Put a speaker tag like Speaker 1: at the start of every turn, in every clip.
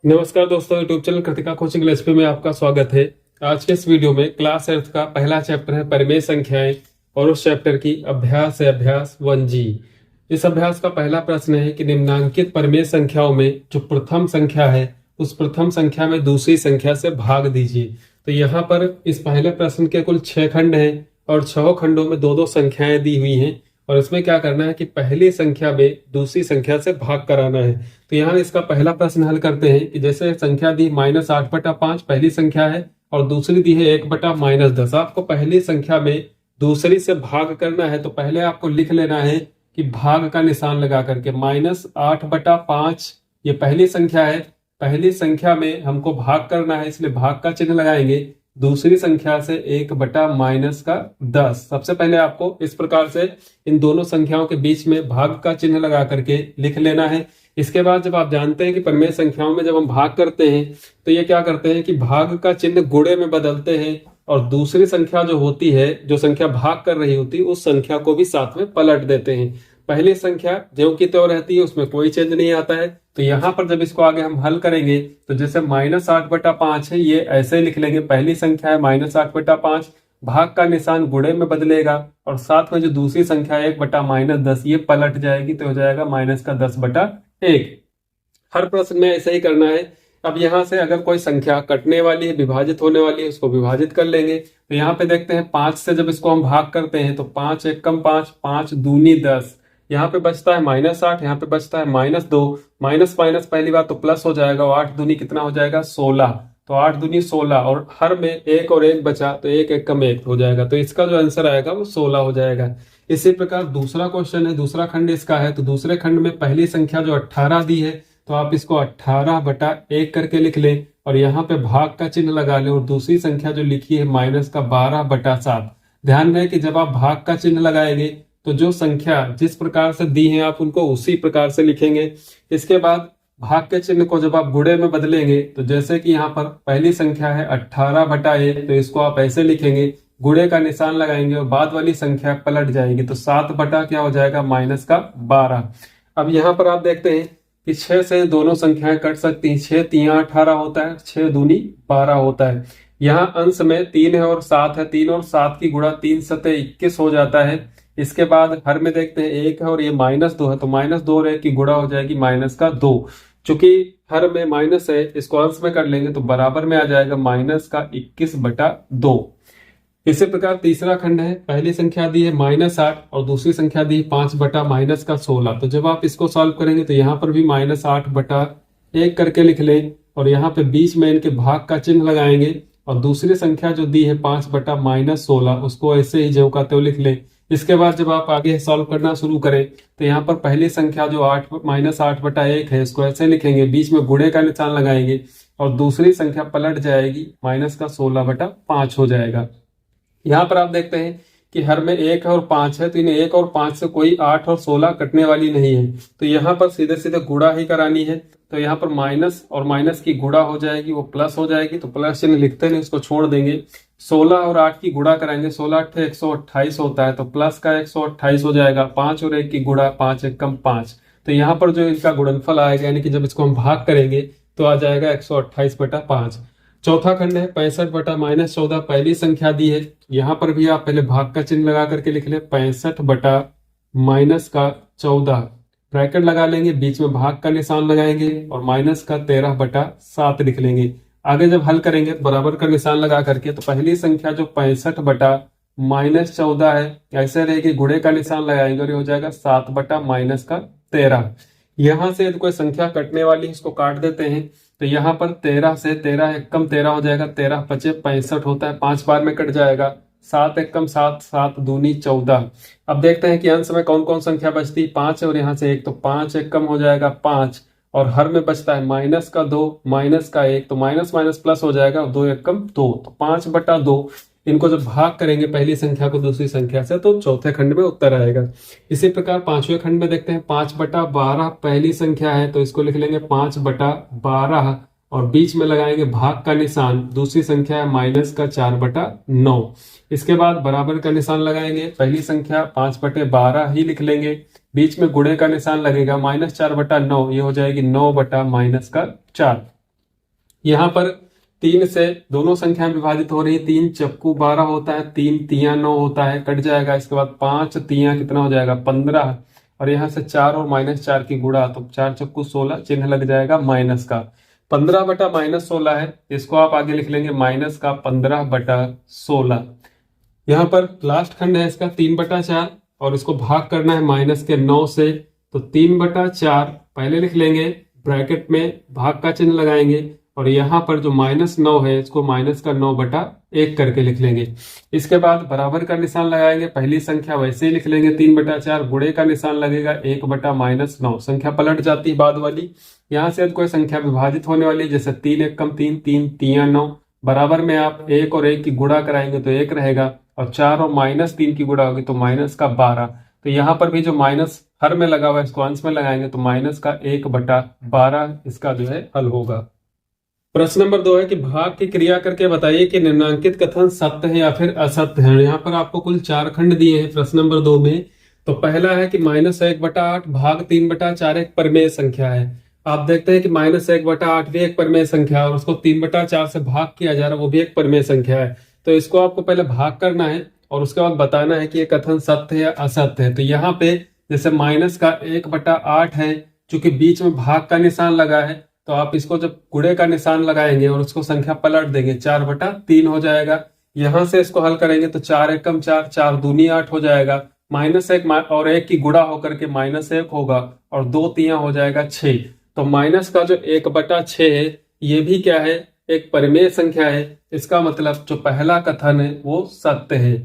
Speaker 1: नमस्कार दोस्तों, YouTube channel Kritika coaching लेसपी में आपका स्वागत है। आज के इस वीडियो में क्लास 8 का पहला चैप्टर है परिमेय संख्याएं और उस चैप्टर की अभ्यास है अभ्यास 1G। इस अभ्यास का पहला प्रश्न है कि निम्नांकित परिमेय संख्याओं में जो प्रथम संख्या है उस प्रथम संख्या में दूसरी संख्या से भाग दीजिए। तो यहाँ पर इस पहले प्रश्न के कुल 6 खंड हैं और 6 खंडों में दो दो संख्याएं दी हुई हैं और इसमें क्या करना है कि पहली संख्या में दूसरी संख्या से भाग कराना है। तो यहाँ इसका पहला प्रश्न हल करते हैं कि जैसे संख्या दी -8/5 पहली संख्या है और दूसरी दी है 1/-10। आपको पहली संख्या में दूसरी से भाग करना है तो पहले आपको लिख लेना है कि भाग का निशान लगा करके -8/5 ये पहली संख्या है। पहली संख्या में हमको भाग करना है इसलिए भाग का चिन्ह लगाएंगे। दूसरी संख्या से 1/-10। सबसे पहले आपको इस प्रकार से इन दोनों संख्याओं के बीच में भाग का चिन्ह लगा करके लिख लेना है। इसके बाद जब आप जानते हैं कि परिमेय संख्याओं में जब हम भाग करते हैं तो ये क्या करते हैं कि भाग का चिन्ह गुणे में बदलते हैं और दूसरी संख्या जो होती है, जो संख्या भाग कर रही होती है, उस संख्या को भी साथ में पलट देते हैं। पहली संख्या ज्यों की त्यों रहती है, उसमें कोई चेंज नहीं आता है। तो यहाँ पर जब इसको आगे हम हल करेंगे तो जैसे -8/5 है, ये ऐसे लिख लेंगे। पहली संख्या है -8/5, भाग का निशान गुणे में बदलेगा और साथ में जो दूसरी संख्या है 1/-10 ये पलट जाएगी तो हो जाएगा -10/1। हर प्रश्न में ऐसा ही करना है। अब यहाँ से अगर कोई संख्या कटने वाली है, विभाजित होने वाली है, उसको विभाजित कर लेंगे। तो यहाँ पे देखते हैं 5 से जब इसको हम भाग करते हैं तो 5 एकम 5, 5 दूनी 10। यहाँ पे बचता है -8, यहाँ पे बचता है -2। माइनस माइनस पहली बार तो प्लस हो जाएगा और 8 दूनी कितना हो जाएगा 16। तो 8 दूनी 16 और हर में एक और एक बचा तो एक एकम 1 हो जाएगा। तो इसका जो आंसर आएगा वो 16 हो जाएगा। इसी प्रकार दूसरा क्वेश्चन है, दूसरा खंड इसका है। तो दूसरे खंड में पहली संख्या जो 18 दी है तो आप इसको 18/1 करके लिख लें और यहाँ पे भाग का चिन्ह लगा लें और दूसरी संख्या जो लिखी है -12/7। ध्यान रहे कि जब आप भाग का चिन्ह लगाएंगे तो जो संख्या जिस प्रकार से दी है आप उनको उसी प्रकार से लिखेंगे। इसके बाद भाग के चिन्ह को जब आप गुणे में बदलेंगे तो जैसे कि यहाँ पर पहली संख्या है 18/1 तो इसको आप ऐसे लिखेंगे, गुणे का निशान लगाएंगे और बाद वाली संख्या पलट जाएगी तो 7 बटा क्या हो जाएगा -12। अब यहाँ पर आप देखते हैं कि 6 से दोनों संख्याएं कट सकती हैं। 6 3 18 होता है, 6 दूनी 12 होता है। यहाँ अंश में 3 है और 7 है, 3 और 7 की गुणा 3 सते 21 हो जाता है। इसके बाद हर में देखते हैं 1 है और ये -2 है तो -2 और 1 की गुणा हो जाएगी -2। चूंकि हर में माइनस है इसको अंश में कर लेंगे तो बराबर में आ जाएगा -21/2। इसी प्रकार तीसरा खंड है, पहली संख्या दी है -8 और दूसरी संख्या दी है 5/-16। तो जब आप इसको सॉल्व करेंगे तो यहाँ पर भी -8/1 करके लिख लें और यहाँ पे बीच में इनके भाग का चिन्ह लगाएंगे और दूसरी संख्या जो दी है 5/-16 उसको ऐसे ही ज्यों का त्यों लिख लें। इसके बाद जब आप आगे सॉल्व करना शुरू करें तो यहाँ पर पहली संख्या जो -8/1 है इसको ऐसे लिखेंगे, बीच में गुणे का निशान लगाएंगे और दूसरी संख्या पलट जाएगी, -16/5 हो जाएगा। यहाँ पर आप देखते हैं कि हर में 1 है और 5 है तो इन्हें 1 और 5 से कोई 8 और 16 कटने वाली नहीं है तो यहाँ पर सीधे सीधे गुणा ही करानी है। तो यहाँ पर माइनस और माइनस की गुणा हो जाएगी, वो प्लस हो जाएगी तो प्लस चिन्ह लिखते नहीं, उसको छोड़ देंगे। 16 और 8 की गुणा कराएंगे, 16 8 128 होता है तो प्लस का 128 हो जाएगा। 5 और 1 की गुणा 5 एकम 5। तो यहाँ पर जो इसका गुणनफल आएगा यानी कि जब इसको हम भाग करेंगे तो आ जाएगा 128/5। चौथा खंड है 65/-14, पहली संख्या दी है। यहाँ पर भी आप पहले भाग का चिन्ह लगा करके लिख ले, 65/-14 ब्रैकेट लगा लेंगे, बीच में भाग का निशान लगाएंगे और -13/7 लिख लेंगे। आगे जब हल करेंगे बराबर का निशान लगा करके तो पहली संख्या जो 65/-14 है ऐसे रहेगी, गुणे का निशान लगाएंगे और ये हो जाएगा 7/-13। यहां से यदि कोई संख्या कटने वाली है इसको काट देते हैं तो यहाँ पर 13 से 13 एकम 13 हो जाएगा, 13 पचे 65 होता है, 5 बार में कट जाएगा। 7 एकम 7, 7 दूनी 14। अब देखते हैं कि अंश में कौन कौन संख्या बचती, 5 है और यहाँ से 1 तो 5 एकम हो जाएगा 5 और हर में बचता है -2 -1 तो माइनस माइनस प्लस हो जाएगा, 2 एकम 2 तो 5/2। इनको जब भाग करेंगे पहली संख्या को दूसरी संख्या से तो चौथे खंड में उत्तर आएगा। इसी प्रकार पांचवें खंड में देखते हैं 5/12 पहली संख्या है तो इसको लिख लेंगे 5/12 और बीच में लगाएंगे भाग का निशान, दूसरी संख्या है -4/9। इसके बाद बराबर का निशान लगाएंगे, पहली संख्या 5/12 ही लिख लेंगे, बीच में गुणे का निशान लगेगा, -4/9 ये हो जाएगी 9/-4। यहाँ पर 3 से दोनों संख्या विभाजित हो रही है। 3 चक्कू 12 होता है, 3 तियां 9 होता है, कट जाएगा। इसके बाद 5 तियां कितना हो जाएगा 15, और यहाँ से 4 और -4 की गुणा, तो 4 चक्कू 16, चिन्ह लग जाएगा माइनस का। 15 बटा -16 है, इसको आप आगे लिख लेंगे माइनस का 15 बटा 16। यहाँ पर लास्ट खंड है इसका 3 बटा 4, और इसको भाग करना है माइनस के 9 से, तो 3 बटा 4 पहले लिख लेंगे, ब्रैकेट में भाग का चिन्ह लगाएंगे, और यहाँ पर जो -9 है इसको माइनस का 9 बटा 1 करके लिख लेंगे। इसके बाद बराबर का निशान लगाएंगे, पहली संख्या वैसे ही लिख लेंगे 3 बटा 4, गुणे का निशान लगेगा 1 बटा -9, संख्या पलट जाती है बाद वाली। यहाँ से कोई संख्या विभाजित होने वाली, जैसे 3 एकम 3, 3 तियां 9, बराबर में आप 1 और 1 की गुणा कराएंगे तो 1 रहेगा, और 4 और -3 की गुणा होगी तो माइनस का 12। तो यहाँ पर भी जो माइनस हर में लगा हुआ है इसको अंश में लगाएंगे तो माइनस का 1 बटा 12 इसका जो है हल होगा। प्रश्न नंबर 2 है कि भाग की क्रिया करके बताइए कि निम्नांकित कथन सत्य है या फिर असत्य है। यहाँ पर आपको कुल 4 खंड दिए हैं प्रश्न नंबर 2 में। तो पहला है कि -1 बटा 8 भाग 3 बटा 4 एक परिमेय संख्या है। आप देखते हैं कि -1 बटा 8 भी एक परिमेय संख्या है, और उसको 3 बटा 4 से भाग किया जा रहा है, वो भी एक परिमेय संख्या है। तो इसको आपको पहले भाग करना है और उसके बाद बताना है कि ये कथन सत्य है या असत्य है। तो यहाँ पे जैसे माइनस का 1 बटा 8 है, चूंकि बीच में भाग का निशान लगा है, तो आप इसको जब गुणे का निशान लगाएंगे और उसको संख्या पलट देंगे 4 बटा 3 हो जाएगा। यहां से इसको हल करेंगे तो 4 एकम 4, 4 दूनी 8 हो जाएगा, -1 और 1 की गुणा होकर के -1 होगा, और 2 तियां हो जाएगा 6। तो माइनस का जो 1 बटा 6 है ये भी क्या है, एक परिमेय संख्या है। इसका मतलब जो पहला कथन है वो सत्य है।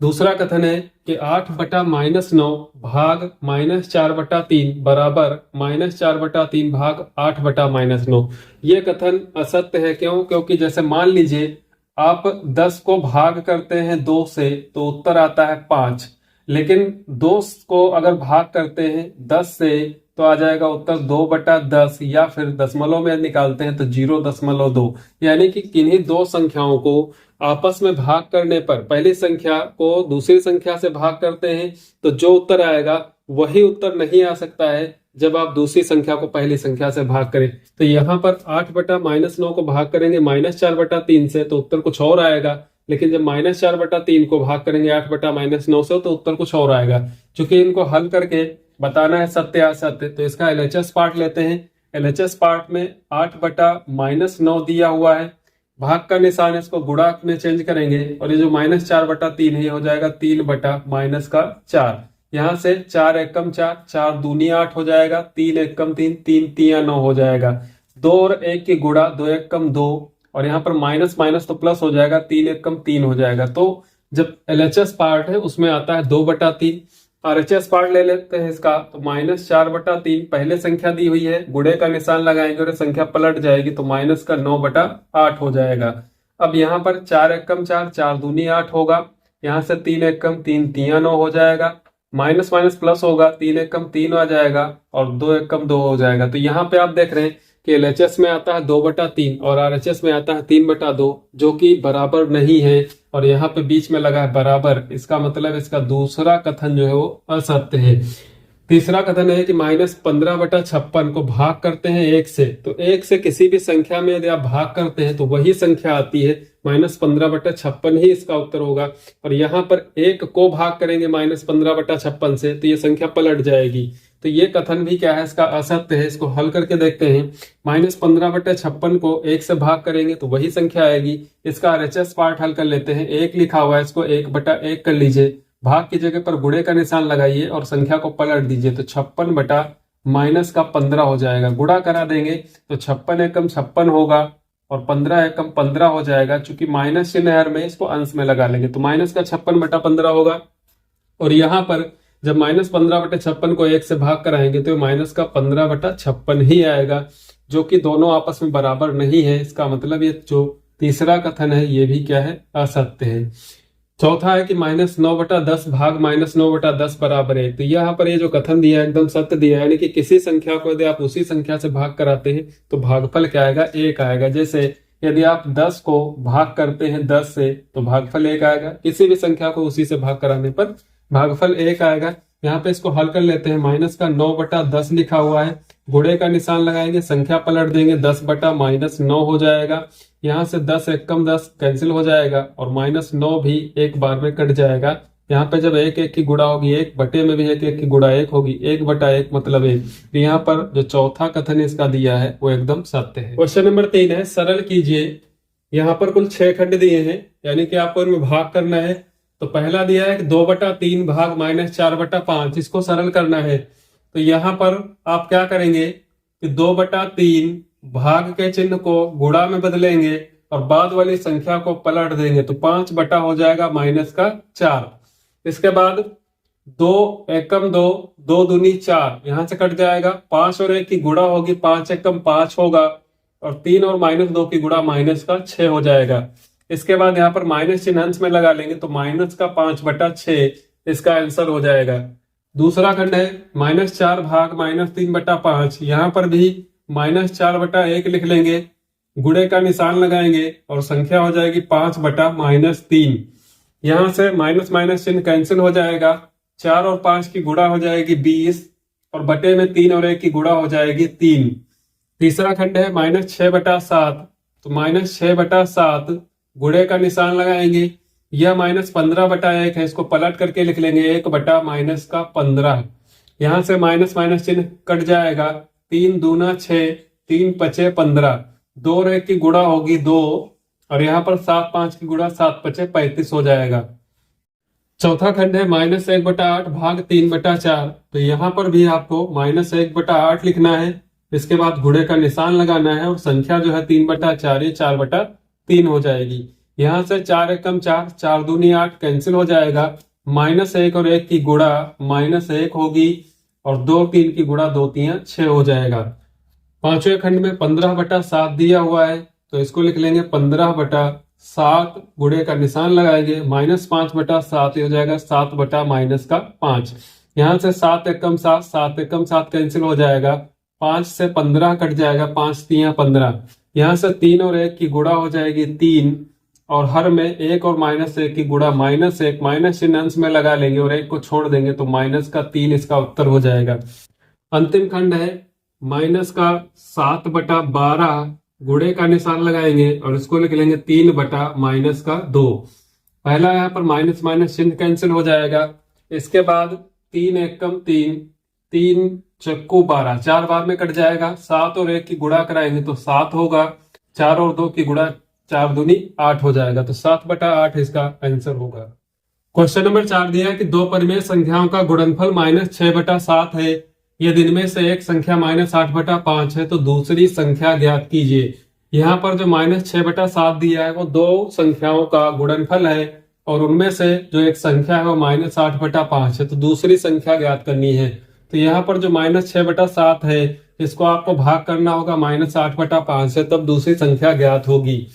Speaker 1: दूसरा कथन है कि 8 बटा -9 भाग -4 बटा 3 बराबर -4 बटा 3 भाग 8 बटा -9। ये कथन असत्य है। क्यों? क्योंकि जैसे मान लीजिए आप 10 को भाग करते हैं 2 से तो उत्तर आता है 5, लेकिन 2 को अगर भाग करते हैं 10 से तो आ जाएगा उत्तर 2 बटा 10, या फिर दशमलव में निकालते हैं तो 0.2। यानी कि किन्हीं दो संख्याओं को आपस में भाग करने पर पहली संख्या को दूसरी संख्या से भाग करते हैं तो जो उत्तर आएगा वही उत्तर नहीं आ सकता है जब आप दूसरी संख्या को पहली संख्या से भाग करें। तो यहाँ पर 8 बटा -9 को भाग करेंगे -4 बटा 3 से तो उत्तर कुछ और आएगा, लेकिन जब -4 बटा 3 को भाग करेंगे 8 बटा -9 से तो उत्तर कुछ और आएगा। चूंकि इनको हल करके बताना है सत्य या असत्य, तो इसका LHS पार्ट लेते हैं। LHS पार्ट में 8 बटा -9 दिया हुआ है, भाग का निशान इसको गुणा में चेंज करेंगे, और ये जो -4 बटा 3 है ये हो जाएगा 3 बटा -4। यहाँ से 4 एकम 4, 4 दूनी 8 हो जाएगा, 3 एकम 3, 3 तियां 9 हो जाएगा, 2 और 1 की गुणा 2 एकम 2, और यहाँ पर माइनस माइनस तो प्लस हो जाएगा, 3 एकम 3 हो जाएगा। तो जब LHS पार्ट है उसमें आता है 2 बटा 3। RHS पार्ट ले लेते हैं इसका, तो -4 बटा 3 पहले संख्या दी हुई है, गुणे का निशान लगाएंगे और संख्या पलट जाएगी तो माइनस का 9 बटा 8 हो जाएगा। अब यहाँ पर 4 एकम 4, 4 दूनी 8 होगा, यहाँ से 3 एकम 3, तियां 9 हो जाएगा, माइनस माइनस प्लस होगा, 3 एकम 3 आ जाएगा और 2 एकम 2 हो जाएगा। तो यहाँ पे आप देख रहे हैं कि LHS में आता है 2 बटा 3 और RHS में आता है 3 बटा 2, जो कि बराबर नहीं है, और यहाँ पे बीच में लगा है बराबर। इसका मतलब इसका दूसरा कथन जो है वो असत्य है। तीसरा कथन है कि -15 बटा 56 को भाग करते हैं 1 से, तो 1 से किसी भी संख्या में यदि आप भाग करते हैं तो वही संख्या आती है, -15 बटा 56 ही इसका उत्तर होगा। और यहाँ पर 1 को भाग करेंगे -15 बटा 56 से तो ये संख्या पलट जाएगी। तो ये कथन भी क्या है, इसका असत्य है। इसको हल करके देखते हैं। -15 बटा 56 को 1 से भाग करेंगे तो वही संख्या आएगी। इसका RHS पार्ट हल कर लेते हैं। 1 लिखा हुआ है, इसको 1 बटा 1 कर लीजिए, भाग की जगह पर गुणे का निशान लगाइए और संख्या को पलट दीजिए, तो 56 बटा -15 हो जाएगा। गुणा करा देंगे तो 56 एकम 56 होगा और 15 एकम 15 हो जाएगा। चूंकि माइनस चिन्ह है में, इसको अंश में लगा लेंगे तो माइनस का 56 बटा 15 होगा। और यहाँ पर जब -15 बटा 56 को 1 से भाग कराएंगे तो माइनस का 15 बटा 56 ही आएगा, जो कि दोनों आपस में बराबर नहीं है। इसका मतलब ये जो तीसरा कथन है ये भी क्या है, असत्य है। चौथा है कि -9 बटा 10 भाग -9 बटा 10 बराबर है। तो यहाँ पर ये जो कथन दिया है एकदम सत्य दिया है, यानी कि किसी संख्या को यदि आप उसी संख्या से भाग कराते हैं तो भागफल क्या आएगा, 1 आएगा। जैसे यदि आप 10 को भाग करते हैं 10 से तो भागफल 1 आएगा, किसी भी संख्या को उसी से भाग कराने पर भागफल 1 आएगा। यहाँ पे इसको हल कर लेते हैं। माइनस का 9 बटा 10 लिखा हुआ है, गुणे का निशान लगाएंगे, संख्या पलट देंगे, 10/-9 हो जाएगा। यहाँ से 10 एक कम 10 कैंसिल हो जाएगा और -9 भी एक बार में कट जाएगा। यहाँ पे जब एक एक की गुणा होगी, एक बटे में भी एक एक की गुणा एक होगी, 1/1 मतलब 1। तो यहाँ पर जो चौथा कथन इसका दिया है वो एकदम सत्य है। क्वेश्चन नंबर 3 है, सरल कीजिए। यहाँ पर कुल 6 खंड दिए हैं, यानी कि आपको इनमें भाग करना है। तो पहला दिया है कि 2/3 भाग -4/5, इसको सरल करना है। तो यहाँ पर आप क्या करेंगे कि 2/3 भाग के चिन्ह को गुणा में बदलेंगे और बाद वाली संख्या को पलट देंगे, तो 5 हो जाएगा -4। इसके बाद 2 एकम 2, 2 दूनी 4, यहां से कट जाएगा। 5 और 1 की गुणा होगी, 5 एकम 5 होगा और 3 और -2 की गुणा -6 हो जाएगा। इसके बाद यहाँ पर माइनस चिन्ह अंश में लगा लेंगे, तो -5/6 इसका आंसर हो जाएगा। दूसरा खंड है -4 भाग -3/5, यहाँ पर भी -4/1 लिख लेंगे, गुणे का निशान लगाएंगे और संख्या हो जाएगी 5/-3। यहां से माइनस माइनस चिन्ह कैंसिल हो जाएगा, 4 और 5 की गुणा हो जाएगी 20 और बटे में 3 और 1 की गुणा हो जाएगी 3। तीसरा खंड है -6/7, तो -6/7 गुणे का निशान लगाएंगे, यह -15/1 है, इसको पलट करके लिख लेंगे 1/-15। यहां से माइनस माइनस चिन्ह कट जाएगा, 3 दूना 6, 3 पचे 15, 2 और 1 की गुणा होगी 2 और यहाँ पर 7 5 की गुणा 7 पचे 35 हो जाएगा। चौथा खंड है -1/8 भाग 3/4, तो यहाँ पर भी आपको -1/8 लिखना है। इसके बाद गुणे का निशान लगाना है और संख्या जो है 3/4, ये 4/3 हो जाएगी। यहाँ से 4 एकम 4, 4 दूनी 8 कैंसिल हो जाएगा। -1 और 1 की गुणा -1 होगी और 2 3 की गुणा 2 3 6 हो जाएगा। पांचवें खंड में 15/7 दिया हुआ है, तो इसको लिख लेंगे 15/7, गुणे का निशान लगाएंगे, -5/7 हो जाएगा 7/-5। यहाँ से 7 एकम 7, 7 एकम 7 कैंसिल हो जाएगा, 5 से 15 कट जाएगा, 5 3 15। यहाँ से 3 और 1 की गुणा हो जाएगी 3 और हर में 1 और -1 की गुणा -1, माइनस चिन्ह अंश में लगा लेंगे और 1 को छोड़ देंगे, तो -3 इसका उत्तर हो जाएगा। अंतिम खंड है -7/12, गुणे का निशान लगाएंगे और इसको लिख लेंगे 3/-2। पहला यहाँ पर माइनस माइनस चिन्ह कैंसिल हो जाएगा। इसके बाद 3 एकम 3, 3 चक्कू 12, 4 बार में कट जाएगा। 7 और 1 की गुणा कराएंगे तो 7 होगा, 4 और 2 की गुणा 4 दूनी 8 हो जाएगा, तो 7/8 इसका आंसर होगा। क्वेश्चन नंबर 4 दिया है कि दो परिमेय संख्याओं का गुणनफल -6/7 है, यदि इनमें से एक संख्या -8/5 है तो दूसरी संख्या ज्ञात कीजिए। यहाँ पर जो -6/7 दिया है वो दो संख्याओं का गुणनफल है और उनमें से जो एक संख्या है वो -8/5 है, तो दूसरी संख्या ज्ञात करनी है। तो यहाँ पर जो -6/7 है इसको आपको भाग करना होगा -8/5 से, तब दूसरी संख्या ज्ञात होगी।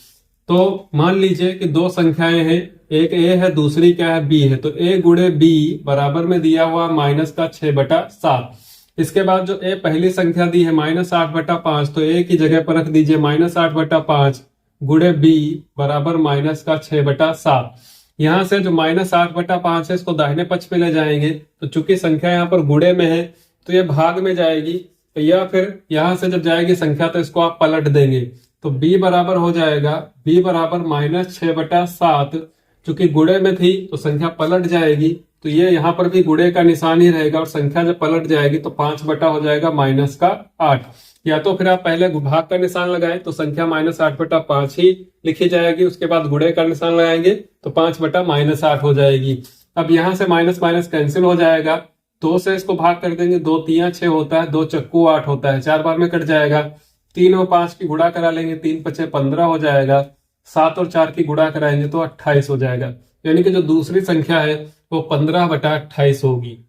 Speaker 1: तो मान लीजिए कि दो संख्याएं हैं, एक ए है दूसरी क्या है बी है, तो ए गुणे बी बराबर में दिया हुआ -6/7। इसके बाद जो ए पहली संख्या दी है -8/5, तो ए की जगह पर रख दीजिए -8/5 गुणे बी बराबर -6/7। यहां से जो -8/5 है इसको दाहिने पक्ष में ले जाएंगे, तो चूंकि संख्या यहाँ पर गुणे में है तो ये भाग में जाएगी, या फिर यहां से जब जाएगी संख्या तो इसको आप पलट देंगे, तो b बराबर हो जाएगा b बराबर -6/7। चूंकि गुणे में थी तो संख्या पलट जाएगी, तो ये यहाँ पर भी गुणे का निशान ही रहेगा और संख्या जब पलट जाएगी तो 5 हो जाएगा -8। या तो फिर आप पहले भाग का निशान लगाएं तो संख्या -8/5 ही लिखी जाएगी, उसके बाद गुणे का निशान लगाएंगे तो 5/-8 हो जाएगी। अब यहाँ से माइनस माइनस कैंसिल हो जाएगा, 2 से इसको भाग कर देंगे, 2 3 6 होता है, 2 चक्कू 8 होता है, 4 बार में कट जाएगा। 3 और 5 की गुणा करा लेंगे, 3 5 15 हो जाएगा, 7 और 4 की गुणा कराएंगे तो 28 हो जाएगा। यानी कि जो दूसरी संख्या है वो 15/28 होगी।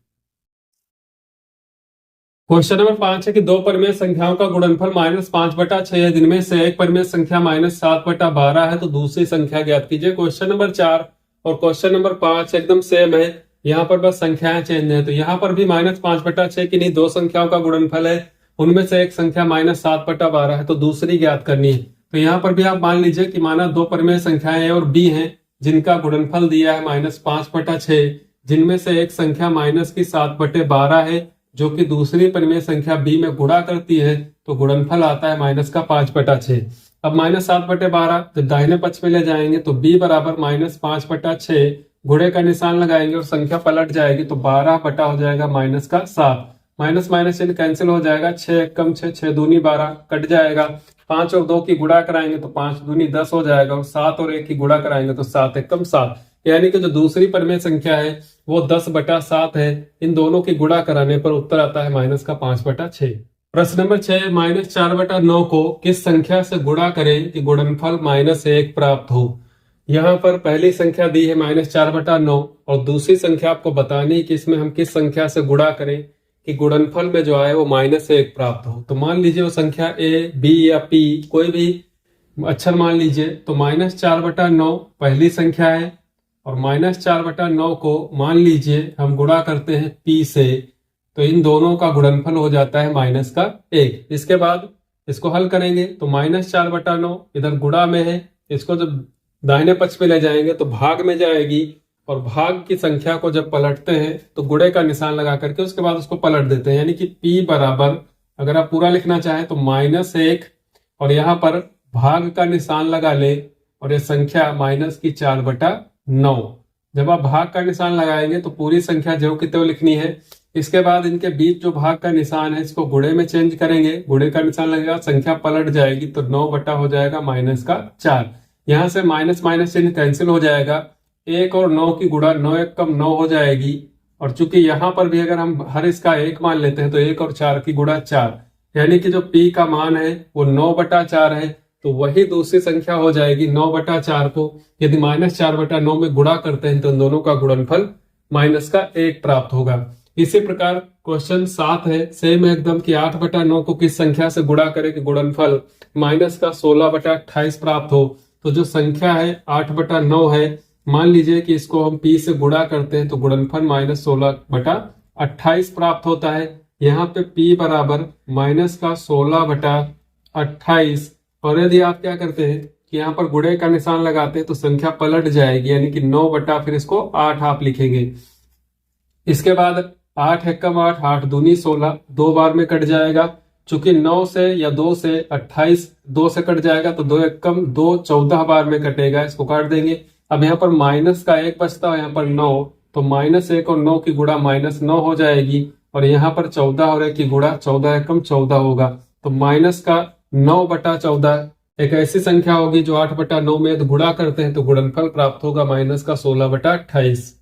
Speaker 1: क्वेश्चन नंबर 5 है कि दो परिमेय संख्याओं का गुणनफल -5/6 है, जिनमें से एक परिमेय संख्या -7/12 है, तो दूसरी संख्या ज्ञात कीजिए। क्वेश्चन नंबर 4 और क्वेश्चन नंबर 5 एकदम सेम है, यहाँ पर बस संख्याएं चेंज है। तो यहाँ पर भी -5/6 की नहीं, दो संख्याओं का गुणनफल है, उनमें से एक संख्या -7/12 है, तो दूसरी ज्ञात करनी है। तो यहाँ पर भी आप मान लीजिए कि माना दो परिमेय संख्याएं ए और बी हैं, जिनका गुणनफल दिया है -5/6, जिनमें से एक संख्या -7/12 है, जो कि दूसरी परिमेय संख्या b में गुणा करती है, तो गुणनफल आता है माइनस का 5/6। अब -7/12 जब दाहिने पक्ष में ले जाएंगे तो b बराबर -5/6, गुणे का निशान लगाएंगे और संख्या पलट जाएगी तो 12 बटा हो जाएगा -7। माइनस माइनस चिन्ह कैंसिल हो जाएगा, 6 कम 6, 6 दूनी 12 कट जाएगा। 5 और 2 की गुणा कराएंगे तो 5 दूनी 10 हो जाएगा और 7 और 1 की गुणा कराएंगे तो 7 एकम 7, यानी कि जो दूसरी परिमेय संख्या है वो 10/7 है। इन दोनों की गुणा कराने पर उत्तर आता है -5/6। प्रश्न नंबर 6, -4/9 को किस संख्या से गुणा करें कि गुणनफल -1 प्राप्त हो। यहाँ पर पहली संख्या दी है -4/9 और दूसरी संख्या आपको बतानी है कि इसमें हम किस संख्या से गुणा करें कि गुणनफल में जो आए वो -1 प्राप्त हो। तो मान लीजिए वो संख्या a, b या p कोई भी अक्षर मान लीजिए। तो -4/9 पहली संख्या है और -4/9 को मान लीजिए हम गुणा करते हैं p से, तो इन दोनों का गुणनफल हो जाता है -1। इसके बाद इसको हल करेंगे तो -4/9 इधर गुणा में है, इसको जब दाहिने पक्ष में ले जाएंगे तो भाग में जाएगी और भाग की संख्या को जब पलटते हैं तो गुणे का निशान लगा करके उसके बाद उसको पलट देते हैं, यानी कि p बराबर, अगर आप पूरा लिखना चाहें तो -1 और यहाँ पर भाग का निशान लगा ले और ये संख्या -4/9। जब आप भाग का निशान लगाएंगे तो पूरी संख्या ज्यों की त्यों लिखनी है। इसके बाद इनके बीच जो भाग का निशान है इसको गुणे में चेंज करेंगे, गुणे का निशान लगेगा, संख्या पलट जाएगी तो 9 बटा हो जाएगा -4। यहाँ से माइनस माइनस चिन्ह कैंसिल हो जाएगा, 1 और 9 की गुणा 9 एक कम 9 हो जाएगी। और चूंकि यहाँ पर भी अगर हम हर इसका 1 मान लेते हैं तो 1 और 4 की गुणा 4, यानी कि जो p का मान है वो 9/4 है। तो वही दूसरी संख्या हो जाएगी 9/4 को यदि -4/9 में गुणा करते हैं तो इन दोनों का गुणनफल -1 प्राप्त होगा। इसी प्रकार क्वेश्चन 7 है, सेम एकदम कि 8/9 को किस संख्या से गुणा करें कि गुणनफल -16/28 प्राप्त हो। तो जो संख्या है 8/9 है, मान लीजिए कि इसको हम p से गुणा करते हैं तो गुणनफल -16/28 प्राप्त होता है। यहाँ पे p बराबर -16/28 और यदि आप क्या करते हैं कि यहाँ पर गुणे का निशान लगाते हैं तो संख्या पलट जाएगी, यानी कि 9 बटा फिर इसको 8 आप लिखेंगे। इसके बाद 8 एकम 8, 8 दूनी 16, 2 बार में कट जाएगा। चूंकि 9 से या 2 से 28 2 से कट जाएगा तो 2 एकम 2 14 बार में कटेगा, इसको काट देंगे। अब यहाँ पर माइनस का 1 बचता है, यहाँ पर 9, तो -1 और 9 की गुणा -9 हो जाएगी और यहाँ पर 14 और 1 की गुणा 14 एकम 14 होगा। तो -9/14 एक ऐसी संख्या होगी जो 8/9 में यदि गुणा करते हैं तो गुणनफल प्राप्त होगा -16/28।